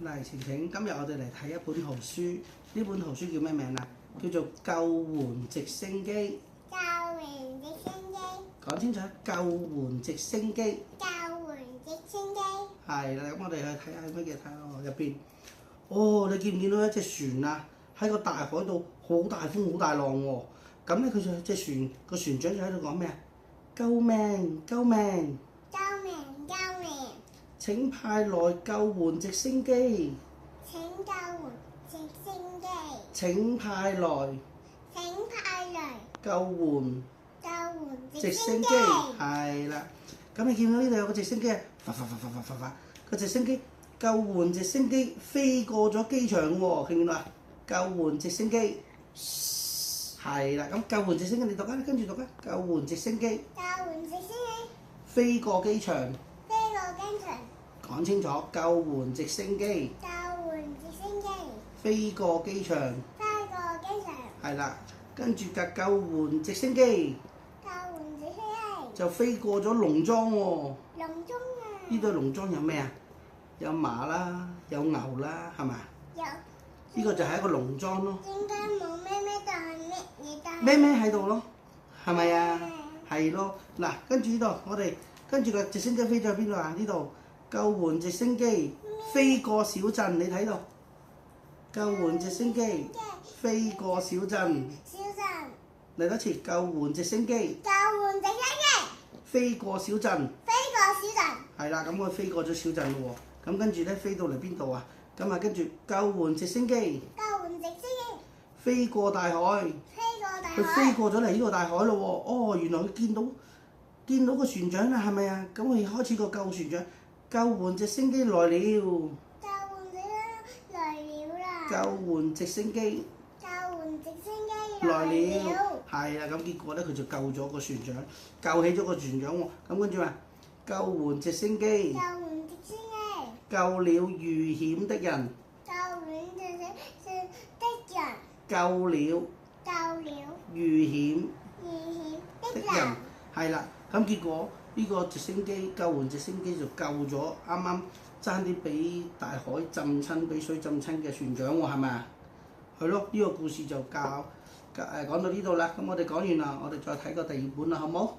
嚟晴晴，今日我哋嚟睇一本圖書，呢本圖書叫咩名啊？叫做《救援直升機》。救援直升機。講清楚，救援直升機。救援直升機。係啦，咁我哋去睇下乜嘢睇下入邊。哦，你見唔見到一隻船啊？喺個大海度，好大風好大浪喎。咁咧，佢就隻船個船長就喺度講咩啊？救命！救命！救命！救命！請派來救援直升機。請救援直升機。請派來請派來救援救援直直升機。升機。係啦，咁你見到呢度有個直升機啊，個直升機救援直升機飛過咗機場喎，見唔見到啊？救援直升機。係啦，咁救援直升機你讀啊，跟住讀啊，救援直升機救援直升機。飛過機場。飛過機場。講清楚，救援直升機救援直升機。飛過機場。飛過機場。係啦，跟住架救援直升機救援直升機。就飛過咗農莊喎。農莊啊。呢度農莊有咩啊？有馬啦，有牛啦，係咪？有。呢個就係一個農莊咯。點解冇咩咩但係咩嘢但係？咩咩喺度咯，係咪啊？係咯，嗱，跟住呢度我哋跟住個直升機飛咗去邊度啊？呢度救援直升機飛過小鎮，你睇到？救援直升機飛過小鎮。小鎮。嚟多次，救援直升機救援直升機。飛過小鎮。飛過小鎮。係啦，咁佢飛過咗小鎮咯喎，咁跟住咧飛到嚟邊度啊？咁啊，跟住救援直升機救援直升機。飛過大海。飛過大海。佢飛過咗嚟呢個大海咯喎，哦，原來佢見到個船長啦，係咪啊？咁佢開始個救船長，救援直升機來了。救援直升機。救援直升機來來了。了。係啦，咁結果咧佢就救咗個船長，救起咗個船長喎。咁跟住話，救援直升機救援直升機。救了遇險的人。救援直升機的人。救了救了遇險遇險的的人人。係啦，咁結果呢個直升機救援直升機就救咗啱啱爭啲俾大海浸親、俾水浸親嘅船長喎，係咪啊？係咯，呢個故事就講到呢度啦。咁我哋講完啦，我哋再睇個第二本啦，好冇？